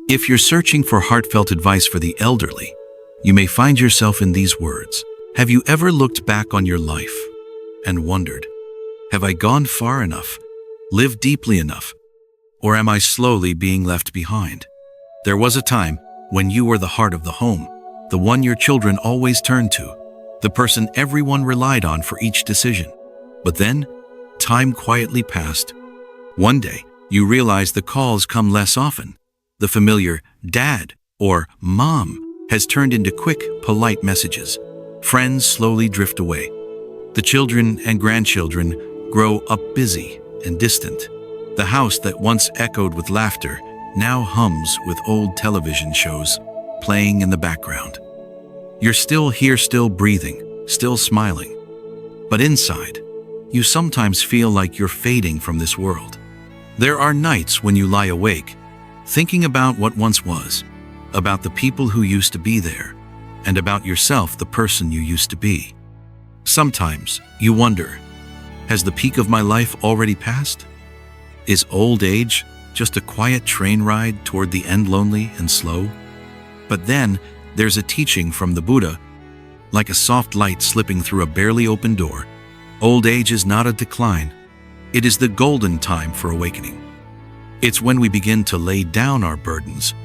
If you're searching for heartfelt advice for the elderly, you may find yourself in these words. Have you ever looked back on your life and wondered, have I gone far enough, lived deeply enough, or am I slowly being left behind? There was a time when you were the heart of the home, the one your children always turned to, the person everyone relied on for each decision. But then, time quietly passed. One day, you realize the calls come less often. The familiar dad or mom has turned into quick, polite messages. Friends slowly drift away. The children and grandchildren grow up busy and distant. The house that once echoed with laughter now hums with old television shows playing in the background. You're still here, still breathing, still smiling. But inside, you sometimes feel like you're fading from this world. There are nights when you lie awake, thinking about what once was, about the people who used to be there, and about yourself, the person you used to be. Sometimes you wonder, has the peak of my life already passed? Is old age just a quiet train ride toward the end, lonely and slow? But then there's a teaching from the Buddha, like a soft light slipping through a barely open door. Old age is not a decline. It is the golden time for awakening. It's when we begin to lay down our burdens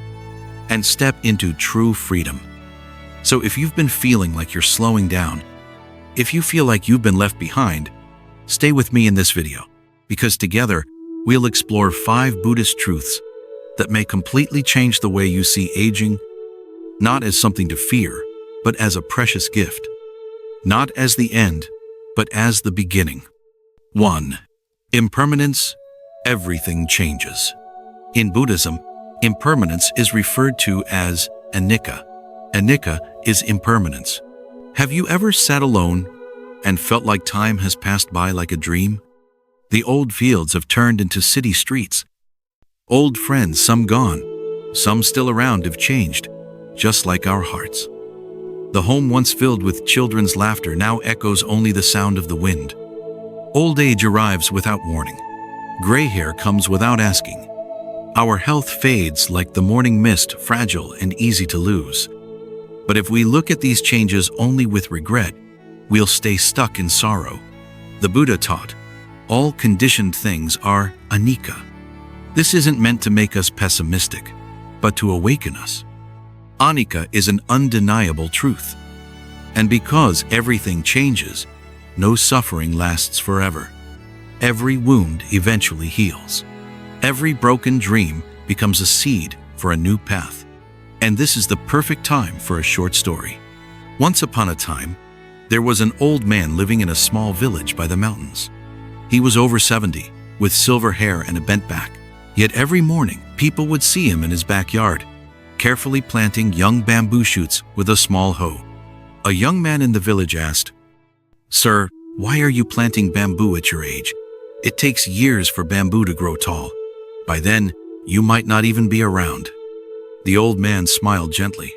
and step into true freedom. So if you've been feeling like you're slowing down, if you feel like you've been left behind, stay with me in this video, because together we'll explore 5 Buddhist truths that may completely change the way you see aging, not as something to fear, but as a precious gift. Not as the end, but as the beginning. 1. Impermanence. Everything changes. In Buddhism, impermanence is referred to as Anicca. Anicca is impermanence. Have you ever sat alone and felt like time has passed by like a dream? The old fields have turned into city streets. Old friends, some gone, some still around, have changed, just like our hearts. The home once filled with children's laughter now echoes only the sound of the wind. Old age arrives without warning. Gray hair comes without asking. Our health fades like the morning mist, fragile and easy to lose. But if we look at these changes only with regret, we'll stay stuck in sorrow. The Buddha taught, all conditioned things are Anicca. This isn't meant to make us pessimistic, but to awaken us. Anicca is an undeniable truth. And because everything changes, no suffering lasts forever. Every wound eventually heals. Every broken dream becomes a seed for a new path. And this is the perfect time for a short story. Once upon a time, there was an old man living in a small village by the mountains. He was over 70, with silver hair and a bent back. Yet every morning, people would see him in his backyard, carefully planting young bamboo shoots with a small hoe. A young man in the village asked, "Sir, why are you planting bamboo at your age? It takes years for bamboo to grow tall. By then, you might not even be around." The old man smiled gently.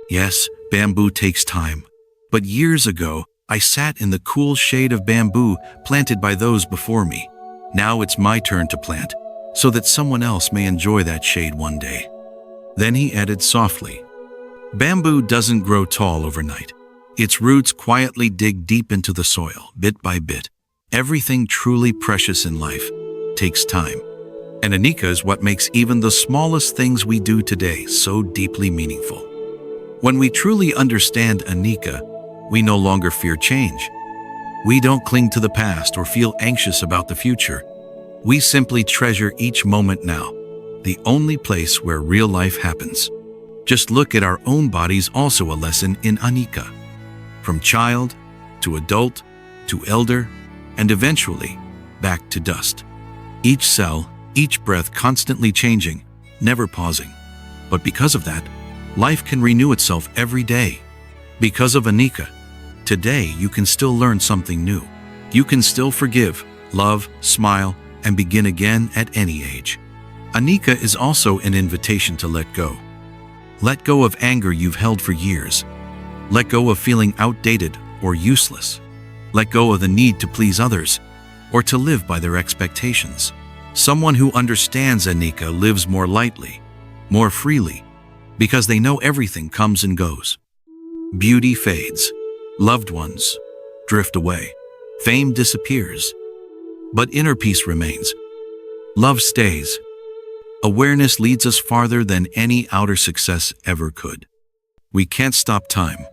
"Yes, bamboo takes time. But years ago, I sat in the cool shade of bamboo planted by those before me. Now it's my turn to plant, so that someone else may enjoy that shade one day." Then he added softly, "Bamboo doesn't grow tall overnight. Its roots quietly dig deep into the soil, bit by bit. Everything truly precious in life takes time. And Anicca is what makes even the smallest things we do today so deeply meaningful." When we truly understand Anicca, we no longer fear change. We don't cling to the past or feel anxious about the future. We simply treasure each moment now, the only place where real life happens. Just look at our own bodies, also a lesson in Anicca. From child to adult to elder, and eventually back to dust. Each cell, each breath constantly changing, never pausing. But because of that, life can renew itself every day. Because of Anicca, today you can still learn something new. You can still forgive, love, smile, and begin again at any age. Anicca is also an invitation to let go. Let go of anger you've held for years. Let go of feeling outdated or useless. Let go of the need to please others or to live by their expectations. Someone who understands Anicca lives more lightly, more freely, because they know everything comes and goes. Beauty fades, loved ones drift away, fame disappears, but inner peace remains. Love stays. Awareness leads us farther than any outer success ever could. We can't stop time,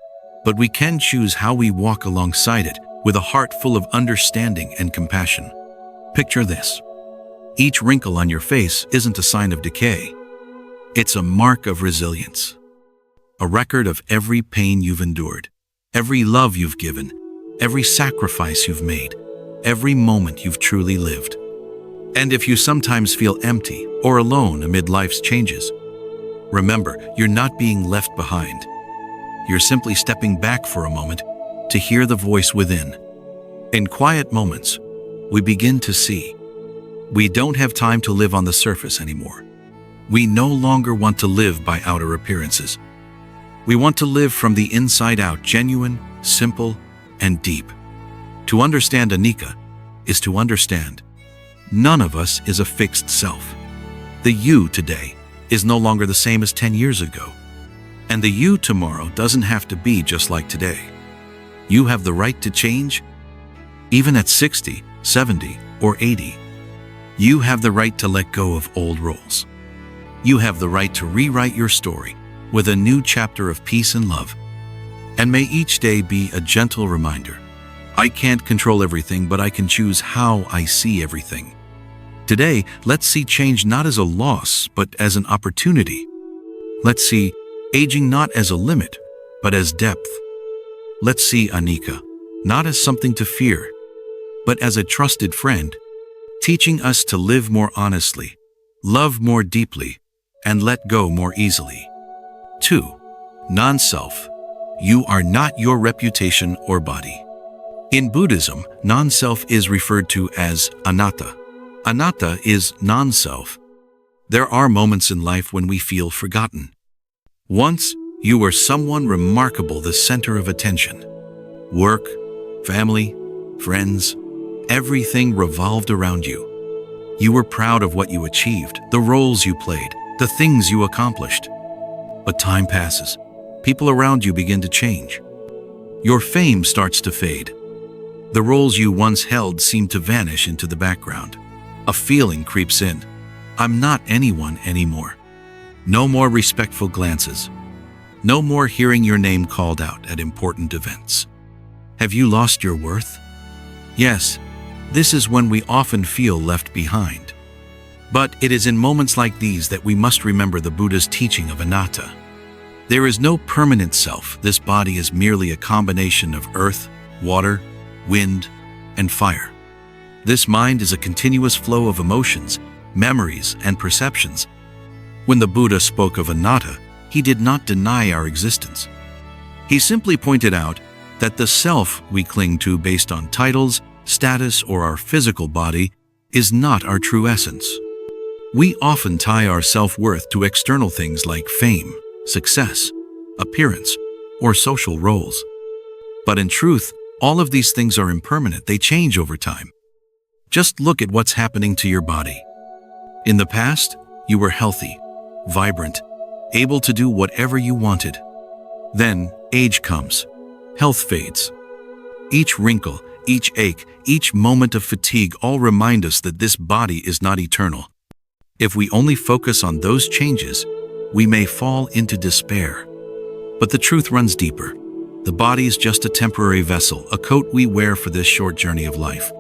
but we can choose how we walk alongside it with a heart full of understanding and compassion. Picture this. Each wrinkle on your face isn't a sign of decay. It's a mark of resilience. A record of every pain you've endured, every love you've given, every sacrifice you've made, every moment you've truly lived. And if you sometimes feel empty or alone amid life's changes, remember, you're not being left behind. You're simply stepping back for a moment to hear the voice within. In quiet moments, we begin to see. We don't have time to live on the surface anymore. We no longer want to live by outer appearances. We want to live from the inside out, genuine, simple, and deep. To understand Anicca is to understand none of us is a fixed self. The you today is no longer the same as 10 years ago. And the you tomorrow doesn't have to be just like today. You have the right to change, even at 60, 70, or 80. You have the right to let go of old roles. You have the right to rewrite your story with a new chapter of peace and love. And may each day be a gentle reminder. I can't control everything, but I can choose how I see everything. Today, let's see change not as a loss, but as an opportunity. Let's see aging not as a limit, but as depth. Let's see Anicca not as something to fear, but as a trusted friend, teaching us to live more honestly, love more deeply, and let go more easily. 2. Non-self. You are not your reputation or body. In Buddhism, non-self is referred to as Anatta. Anatta is non-self. There are moments in life when we feel forgotten. Once, you were someone remarkable, the center of attention. Work, family, friends, everything revolved around you. You were proud of what you achieved, the roles you played, the things you accomplished. But time passes. People around you begin to change. Your fame starts to fade. The roles you once held seem to vanish into the background. A feeling creeps in. I'm not anyone anymore. No more respectful glances. No more hearing your name called out at important events. Have you lost your worth? Yes, this is when we often feel left behind. But it is in moments like these that we must remember the Buddha's teaching of Anatta. There is no permanent self. This body is merely a combination of earth, water, wind, and fire. This mind is a continuous flow of emotions, memories, and perceptions. When the Buddha spoke of Anatta, he did not deny our existence. He simply pointed out that the self we cling to based on titles, status, or our physical body is not our true essence. We often tie our self-worth to external things like fame, success, appearance, or social roles. But in truth, all of these things are impermanent. They change over time. Just look at what's happening to your body. In the past, you were healthy, vibrant, able to do whatever you wanted. Then, age comes. Health fades. Each wrinkle, each ache, each moment of fatigue all remind us that this body is not eternal. If we only focus on those changes, we may fall into despair. But the truth runs deeper. The body is just a temporary vessel, a coat we wear for this short journey of life.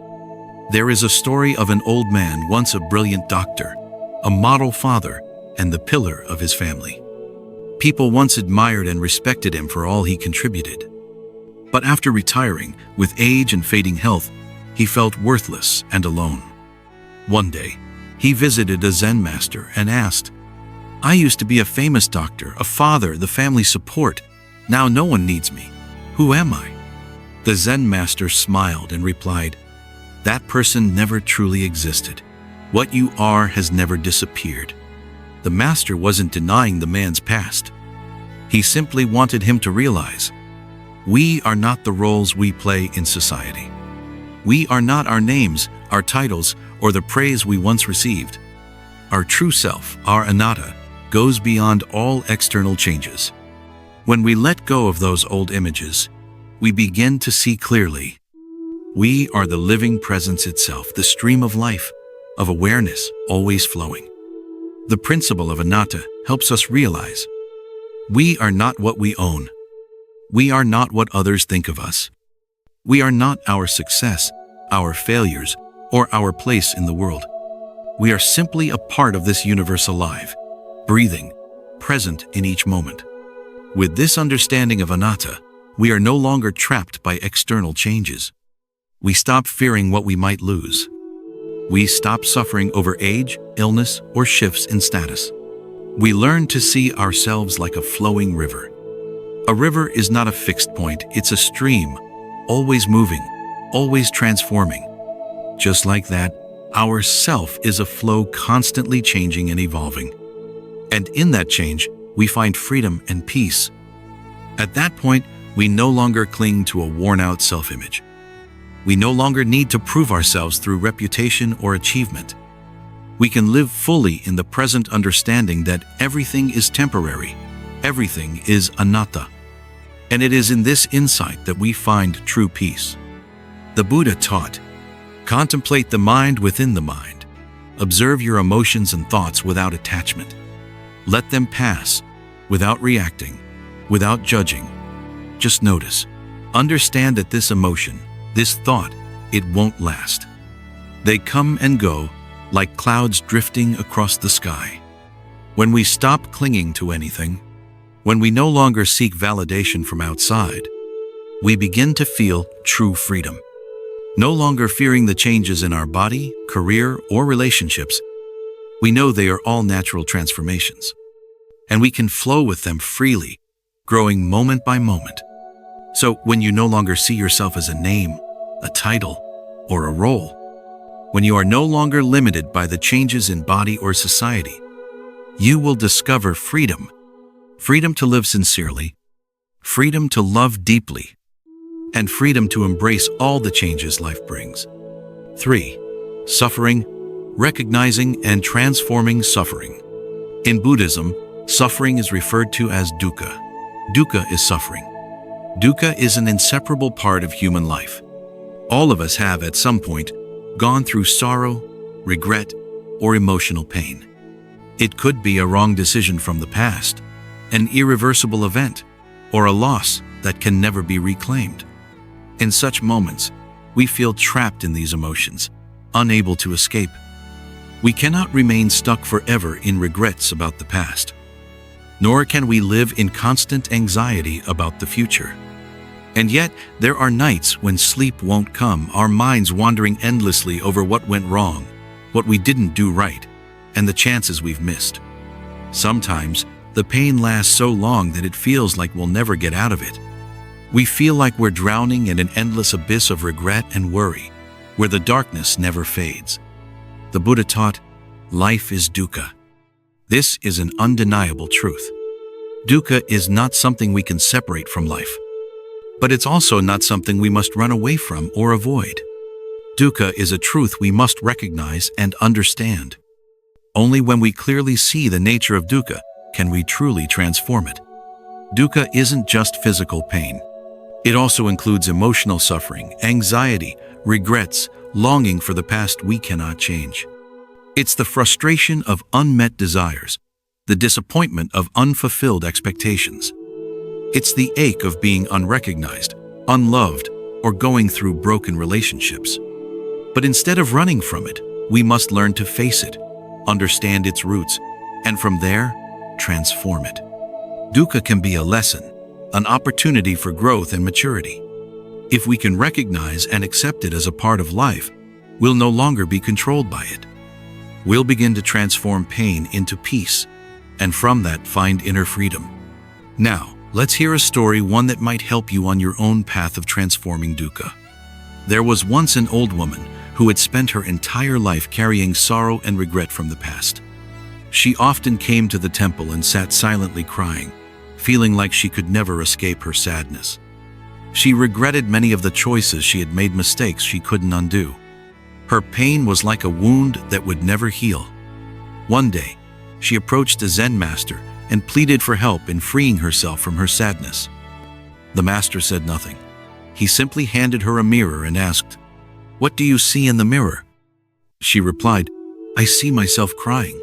There is a story of an old man, once a brilliant doctor, a model father, and the pillar of his family. People once admired and respected him for all he contributed. But after retiring, with age and fading health, he felt worthless and alone. One day, he visited a Zen master and asked, "I used to be a famous doctor, a father, the family support. Now no one needs me. Who am I?" The Zen master smiled and replied, "That person never truly existed. What you are has never disappeared." The master wasn't denying the man's past. He simply wanted him to realize, we are not the roles we play in society. We are not our names, our titles, or the praise we once received. Our true self, our Anatta, goes beyond all external changes. When we let go of those old images, we begin to see clearly. We are the living presence itself, the stream of life, of awareness, always flowing. The principle of Anatta helps us realize we are not what we own. We are not what others think of us. We are not our success, our failures, or our place in the world. We are simply a part of this universe, alive, breathing, present in each moment. With this understanding of Anatta, we are no longer trapped by external changes. We stop fearing what we might lose. We stop suffering over age, illness, or shifts in status. We learn to see ourselves like a flowing river. A river is not a fixed point, it's a stream, always moving, always transforming. Just like that, our self is a flow constantly changing and evolving. And in that change, we find freedom and peace. At that point, we no longer cling to a worn-out self-image. We no longer need to prove ourselves through reputation or achievement. We can live fully in the present, understanding that everything is temporary, everything is anatta. And it is in this insight that we find true peace. The Buddha taught, contemplate the mind within the mind. Observe your emotions and thoughts without attachment. Let them pass, without reacting, without judging. Just notice. Understand that this emotion, this thought, it won't last. They come and go, like clouds drifting across the sky. When we stop clinging to anything, when we no longer seek validation from outside, we begin to feel true freedom. No longer fearing the changes in our body, career, or relationships, we know they are all natural transformations, and we can flow with them freely, growing moment by moment. So when you no longer see yourself as a name, a title, or a role, when you are no longer limited by the changes in body or society, you will discover freedom. Freedom to live sincerely, freedom to love deeply, and freedom to embrace all the changes life brings. 3. Suffering, recognizing and transforming suffering. In Buddhism, suffering is referred to as dukkha. Dukkha is suffering. Dukkha is an inseparable part of human life. All of us have, at some point, gone through sorrow, regret, or emotional pain. It could be a wrong decision from the past, an irreversible event, or a loss that can never be reclaimed. In such moments, we feel trapped in these emotions, unable to escape. We cannot remain stuck forever in regrets about the past, nor can we live in constant anxiety about the future. And yet, there are nights when sleep won't come, our minds wandering endlessly over what went wrong, what we didn't do right, and the chances we've missed. Sometimes, the pain lasts so long that it feels like we'll never get out of it. We feel like we're drowning in an endless abyss of regret and worry, where the darkness never fades. The Buddha taught, life is dukkha. This is an undeniable truth. Dukkha is not something we can separate from life, but it's also not something we must run away from or avoid. Dukkha is a truth we must recognize and understand. Only when we clearly see the nature of dukkha can we truly transform it. Dukkha isn't just physical pain. It also includes emotional suffering, anxiety, regrets, longing for the past we cannot change. It's the frustration of unmet desires, the disappointment of unfulfilled expectations. It's the ache of being unrecognized, unloved, or going through broken relationships. But instead of running from it, we must learn to face it, understand its roots, and from there, transform it. Dukkha can be a lesson, an opportunity for growth and maturity. If we can recognize and accept it as a part of life, we'll no longer be controlled by it. We'll begin to transform pain into peace, and from that find inner freedom. Now, let's hear a story, one that might help you on your own path of transforming dukkha. There was once an old woman who had spent her entire life carrying sorrow and regret from the past. She often came to the temple and sat silently crying, feeling like she could never escape her sadness. She regretted many of the choices she had made, mistakes she couldn't undo. Her pain was like a wound that would never heal. One day, she approached the Zen master and pleaded for help in freeing herself from her sadness. The master said nothing. He simply handed her a mirror and asked, "What do you see in the mirror?" She replied, "I see myself crying."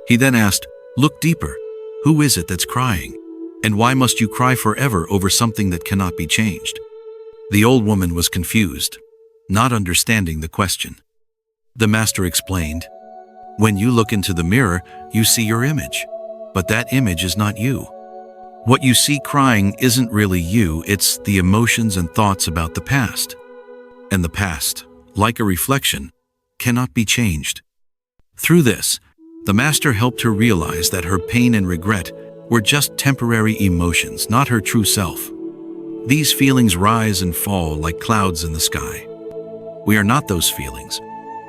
He then asked, "Look deeper. Who is it that's crying? And why must you cry forever over something that cannot be changed?" The old woman was confused, not understanding the question. The master explained, "When you look into the mirror, you see your image, but that image is not you. What you see crying isn't really you, it's the emotions and thoughts about the past. And the past, like a reflection, cannot be changed." Through this, the master helped her realize that her pain and regret were just temporary emotions, not her true self. These feelings rise and fall like clouds in the sky. We are not those feelings,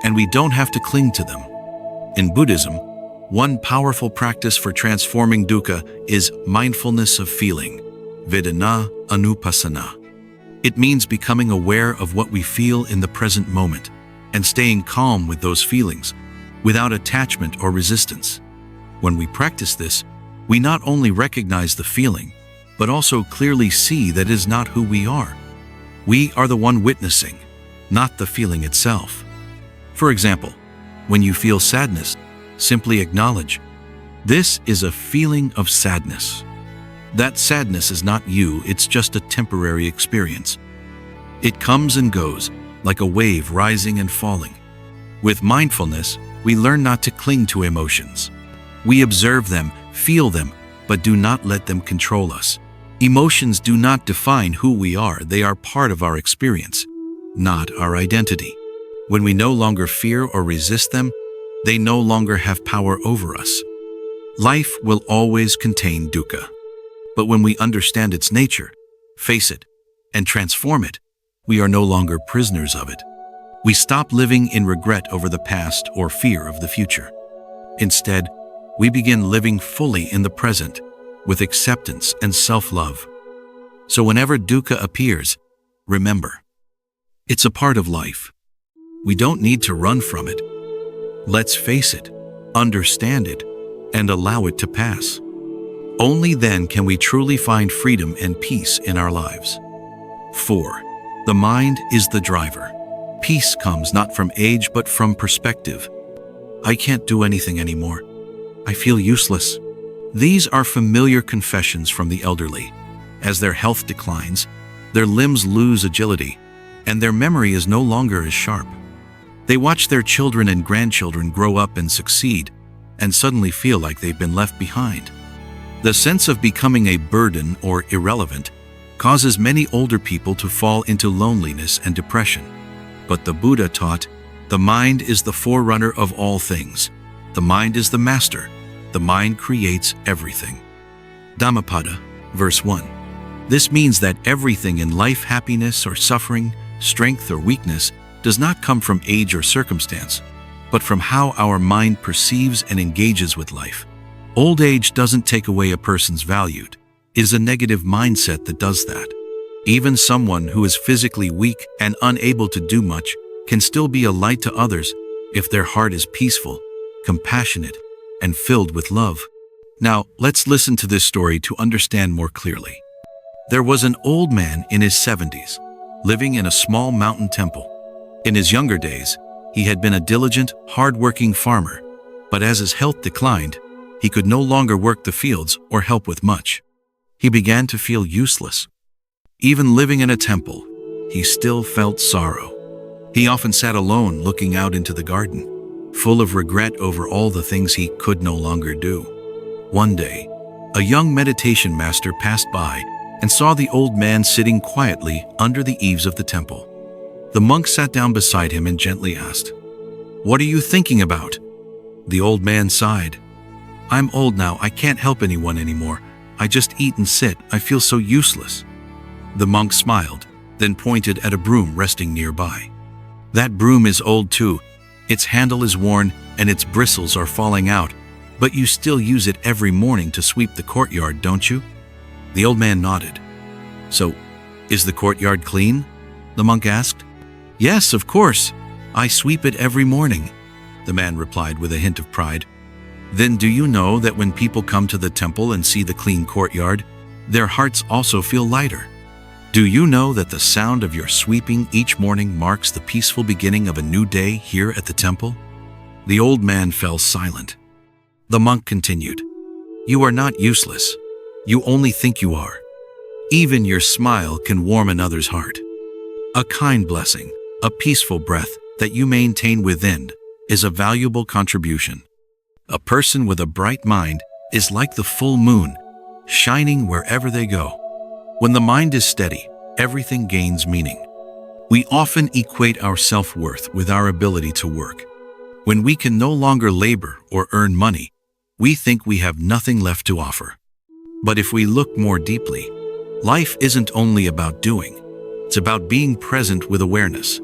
and we don't have to cling to them. In Buddhism, one powerful practice for transforming dukkha is mindfulness of feeling, vedana anupassana. It means becoming aware of what we feel in the present moment and staying calm with those feelings, without attachment or resistance. When we practice this, we not only recognize the feeling, but also clearly see that it is not who we are. We are the one witnessing, not the feeling itself. For example, when you feel sadness, simply acknowledge, "This is a feeling of sadness." That sadness is not you, it's just a temporary experience. It comes and goes, like a wave rising and falling. With mindfulness, we learn not to cling to emotions. We observe them, feel them, but do not let them control us. Emotions do not define who we are, they are part of our experience, not our identity. When we no longer fear or resist them, they no longer have power over us. Life will always contain dukkha. But when we understand its nature, face it, and transform it, we are no longer prisoners of it. We stop living in regret over the past or fear of the future. Instead, we begin living fully in the present, with acceptance and self-love. So whenever dukkha appears, remember, it's a part of life. We don't need to run from it. Let's face it, understand it, and allow it to pass. Only then can we truly find freedom and peace in our lives. 4. The mind is the driver. Peace comes not from age but from perspective. I can't do anything anymore. I feel useless. These are familiar confessions from the elderly. As their health declines, their limbs lose agility, and their memory is no longer as sharp. They watch their children and grandchildren grow up and succeed, and suddenly feel like they've been left behind. The sense of becoming a burden or irrelevant causes many older people to fall into loneliness and depression. But the Buddha taught, the mind is the forerunner of all things. The mind is the master. The mind creates everything. Dhammapada, verse 1. This means that everything in life, happiness or suffering, strength or weakness, does not come from age or circumstance, but from how our mind perceives and engages with life. Old age doesn't take away a person's value. It is a negative mindset that does that. Even someone who is physically weak and unable to do much can still be a light to others if their heart is peaceful, compassionate, and filled with love. Now, let's listen to this story to understand more clearly. There was an old man in his 70s, living in a small mountain temple. In his younger days, he had been a diligent, hard-working farmer, but as his health declined, he could no longer work the fields or help with much. He began to feel useless. Even living in a temple, he still felt sorrow. He often sat alone looking out into the garden, full of regret over all the things he could no longer do. One day, a young meditation master passed by and saw the old man sitting quietly under the eaves of the temple. The monk sat down beside him and gently asked, "What are you thinking about?" The old man sighed. "I'm old now, I can't help anyone anymore. I just eat and sit, I feel so useless." The monk smiled, then pointed at a broom resting nearby. "That broom is old too. Its handle is worn and its bristles are falling out, but you still use it every morning to sweep the courtyard, don't you?" The old man nodded. "So, is the courtyard clean?" the monk asked. "Yes, of course. I sweep it every morning," the man replied with a hint of pride. Then do you know that when people come to the temple and see the clean courtyard, their hearts also feel lighter? Do you know that the sound of your sweeping each morning marks the peaceful beginning of a new day here at the temple? The old man fell silent. The monk continued, "You are not useless. You only think you are. Even your smile can warm another's heart. A kind blessing, a peaceful breath that you maintain within is a valuable contribution. A person with a bright mind is like the full moon, shining wherever they go. When the mind is steady, everything gains meaning. We often equate our self-worth with our ability to work. When we can no longer labor or earn money, we think we have nothing left to offer. But if we look more deeply, life isn't only about doing. It's about being present with awareness.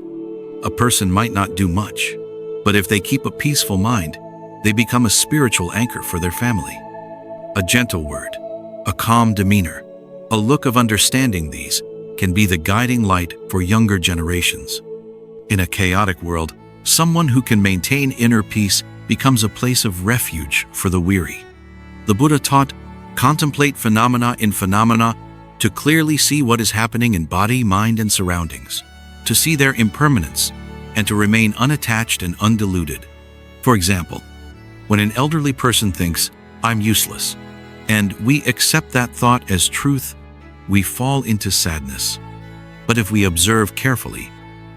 A person might not do much, but if they keep a peaceful mind, they become a spiritual anchor for their family. A gentle word, a calm demeanor, a look of understanding, these can be the guiding light for younger generations. In a chaotic world, someone who can maintain inner peace becomes a place of refuge for the weary. The Buddha taught, contemplate phenomena in phenomena to clearly see what is happening in body, mind, and surroundings, to see their impermanence, and to remain unattached and undiluted. For example, when an elderly person thinks, "I'm useless," and we accept that thought as truth, we fall into sadness. But if we observe carefully,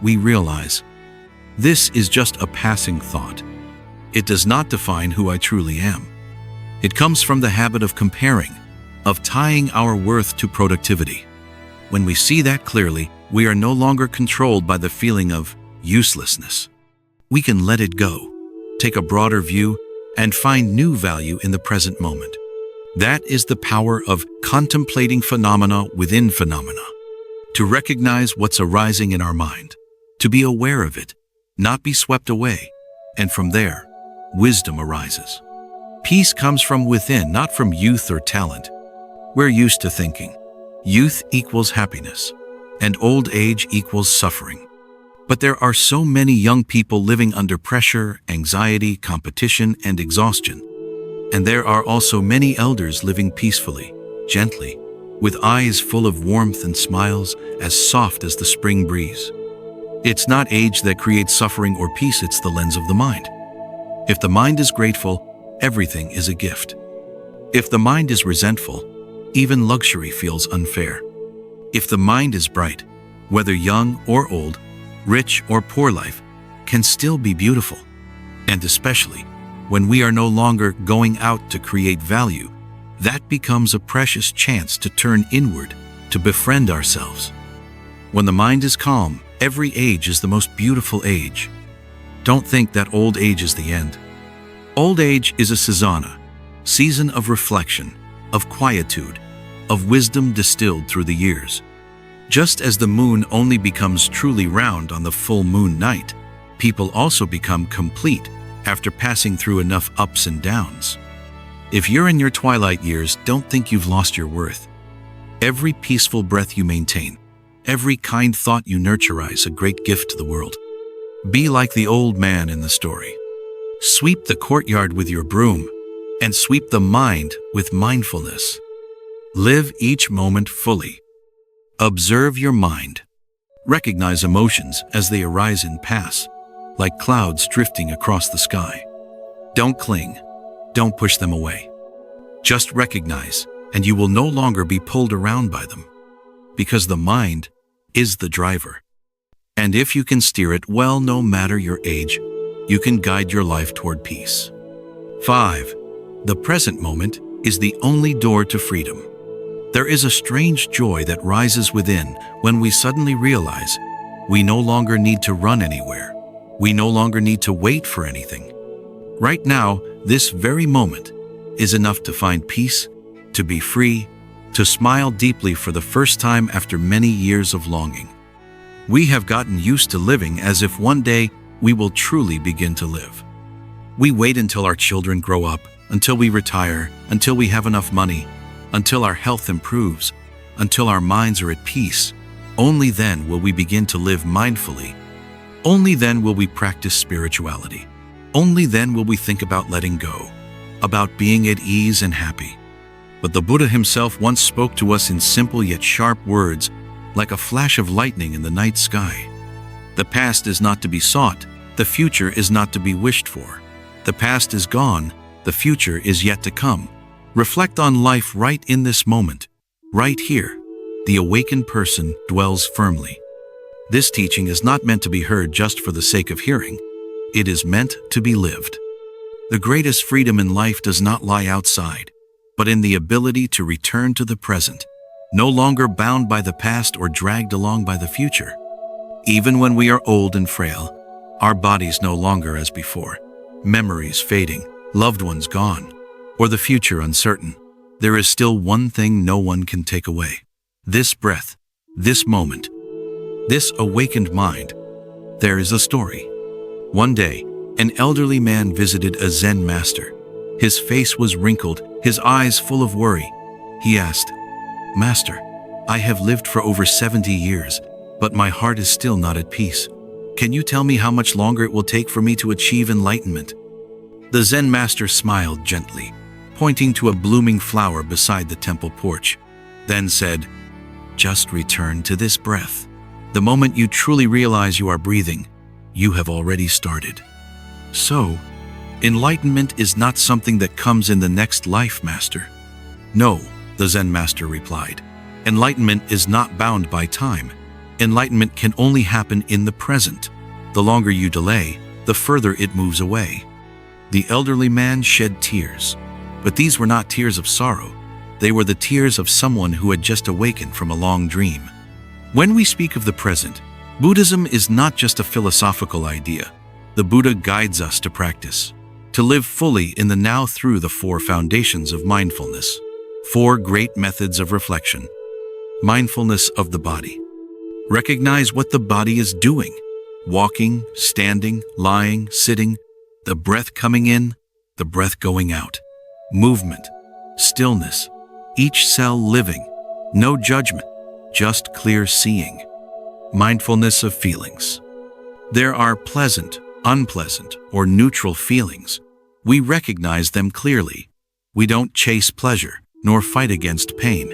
we realize, this is just a passing thought. It does not define who I truly am. It comes from the habit of comparing, of tying our worth to productivity. When we see that clearly, we are no longer controlled by the feeling of uselessness. We can let it go, take a broader view, and find new value in the present moment. That is the power of contemplating phenomena within phenomena. To recognize what's arising in our mind, to be aware of it, not be swept away, and from there, wisdom arises. Peace comes from within, not from youth or talent. We're used to thinking, youth equals happiness, and old age equals suffering. But there are so many young people living under pressure, anxiety, competition, and exhaustion. And there are also many elders living peacefully, gently, with eyes full of warmth and smiles as soft as the spring breeze. It's not age that creates suffering or peace, it's the lens of the mind. If the mind is grateful, everything is a gift. If the mind is resentful, even luxury feels unfair. If the mind is bright, whether young or old, rich or poor, life can still be beautiful. And especially when we are no longer going out to create value, that becomes a precious chance to turn inward, to befriend ourselves. When the mind is calm, every age is the most beautiful age. Don't think that old age is the end. Old age is a season of reflection, of quietude, of wisdom distilled through the years. Just as the moon only becomes truly round on the full moon night, people also become complete after passing through enough ups and downs. If you're in your twilight years, don't think you've lost your worth. Every peaceful breath you maintain, every kind thought you nurture is a great gift to the world. Be like the old man in the story. Sweep the courtyard with your broom, and sweep the mind with mindfulness. Live each moment fully. Observe your mind. Recognize emotions as they arise and pass, like clouds drifting across the sky. Don't cling. Don't push them away. Just recognize, and you will no longer be pulled around by them, because the mind is the driver. And if you can steer it well, no matter your age, you can guide your life toward peace. 5. The present moment is the only door to freedom. There is a strange joy that rises within when we suddenly realize we no longer need to run anywhere. We no longer need to wait for anything. Right now, this very moment is enough to find peace, to be free, to smile deeply for the first time after many years of longing. We have gotten used to living as if one day we will truly begin to live. We wait until our children grow up, until we retire, until we have enough money, until our health improves, until our minds are at peace. Only then will we begin to live mindfully. Only then will we practice spirituality. Only then will we think about letting go. about being at ease and happy. But the Buddha himself once spoke to us in simple yet sharp words, like a flash of lightning in the night sky. The past is not to be sought, the future is not to be wished for. The past is gone, the future is yet to come. Reflect on life right in this moment, right here. The awakened person dwells firmly. This teaching is not meant to be heard just for the sake of hearing. It is meant to be lived. The greatest freedom in life does not lie outside, but in the ability to return to the present, no longer bound by the past or dragged along by the future. Even when we are old and frail, our bodies no longer as before, memories fading, loved ones gone, or the future uncertain, there is still one thing no one can take away. This breath, this moment, this awakened mind. There is a story. One day, an elderly man visited a Zen master. His face was wrinkled, his eyes full of worry. He asked, "Master, I have lived for over 70 years, but my heart is still not at peace. Can you tell me how much longer it will take for me to achieve enlightenment?" The Zen master smiled gently, pointing to a blooming flower beside the temple porch, then said, "Just return to this breath. The moment you truly realize you are breathing, you have already started." So, enlightenment is not something that comes in the next life, Master. No, the Zen master replied. Enlightenment is not bound by time. Enlightenment can only happen in the present. The longer you delay, the further it moves away. The elderly man shed tears, but these were not tears of sorrow. They were the tears of someone who had just awakened from a long dream. When we speak of the present, Buddhism is not just a philosophical idea. The Buddha guides us to practice, to live fully in the now through the 4 foundations of mindfulness, 4 great methods of reflection. Mindfulness of the body. Recognize what the body is doing. Walking, standing, lying, sitting, the breath coming in, the breath going out. Movement, stillness, each cell living, no judgment, just clear seeing. Mindfulness of feelings. There are pleasant, unpleasant, or neutral feelings. We recognize them clearly. We don't chase pleasure, nor fight against pain.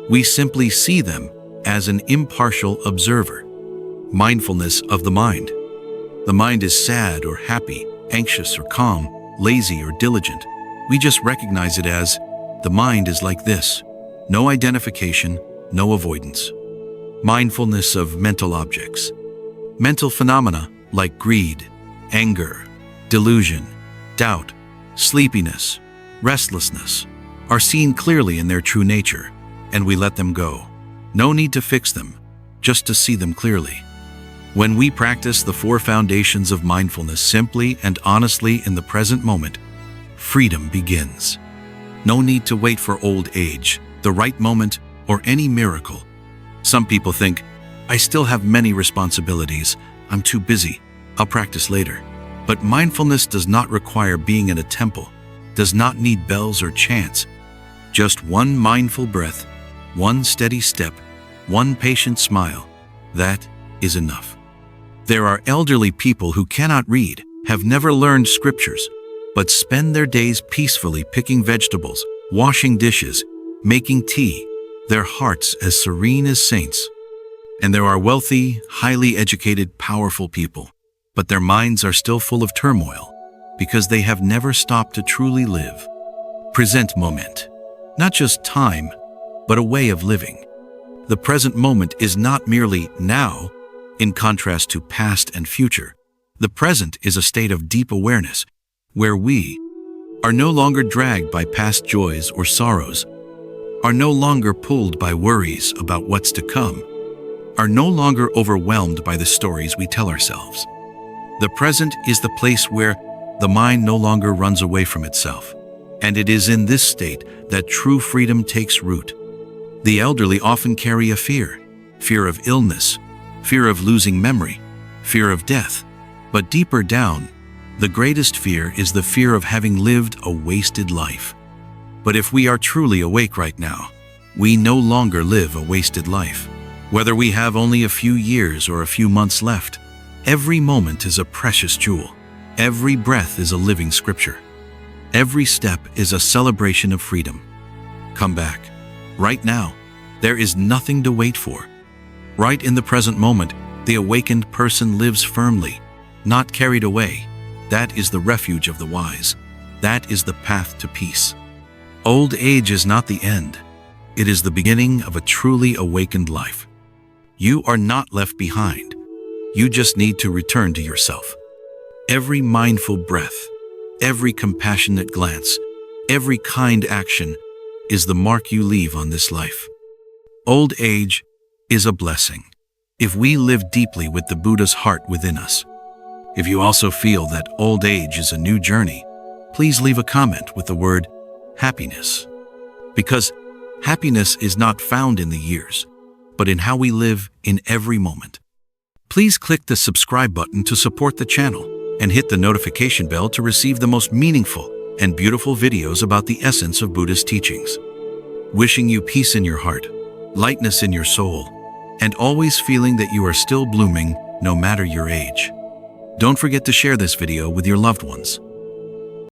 We simply see them as an impartial observer. Mindfulness of the mind. The mind is sad or happy, anxious or calm, lazy or diligent. We just recognize it as, the mind is like this. No identification, no avoidance. Mindfulness of mental objects. Mental phenomena like greed, anger, delusion, doubt, sleepiness, restlessness are seen clearly in their true nature, and we let them go. No need to fix them, just to see them clearly. When we practice the 4 foundations of mindfulness simply and honestly in the present moment, freedom begins. No need to wait for old age, the right moment, or any miracle. Some people think, I still have many responsibilities, I'm too busy, I'll practice later. But mindfulness does not require being in a temple, does not need bells or chants. Just one mindful breath, one steady step, one patient smile. That is enough. There are elderly people who cannot read, have never learned scriptures, but spend their days peacefully picking vegetables, washing dishes, making tea, their hearts as serene as saints. And there are wealthy, highly educated, powerful people, but their minds are still full of turmoil because they have never stopped to truly live. Present moment. Not just time, but a way of living. The present moment is not merely now, in contrast to past and future. The present is a state of deep awareness, where we are no longer dragged by past joys or sorrows, are no longer pulled by worries about what's to come, are no longer overwhelmed by the stories we tell ourselves. The present is the place where the mind no longer runs away from itself, and it is in this state that true freedom takes root. The elderly often carry a fear of illness, fear of losing memory, fear of death. But deeper down, the greatest fear is the fear of having lived a wasted life. But if we are truly awake right now, we no longer live a wasted life. Whether we have only a few years or a few months left, every moment is a precious jewel. Every breath is a living scripture. Every step is a celebration of freedom. Come back. Right now. There is nothing to wait for. Right in the present moment, the awakened person lives firmly, not carried away. That is the refuge of the wise. That is the path to peace. Old age is not the end. It is the beginning of a truly awakened life. You are not left behind. You just need to return to yourself. Every mindful breath, every compassionate glance, every kind action is the mark you leave on this life. Old age is a blessing if we live deeply with the Buddha's heart within us. If you also feel that old age is a new journey, please leave a comment with the word happiness. Because happiness is not found in the years, but in how we live in every moment. Please click the subscribe button to support the channel and hit the notification bell to receive the most meaningful and beautiful videos about the essence of Buddhist teachings. Wishing you peace in your heart, lightness in your soul, and always feeling that you are still blooming no matter your age. Don't forget to share this video with your loved ones.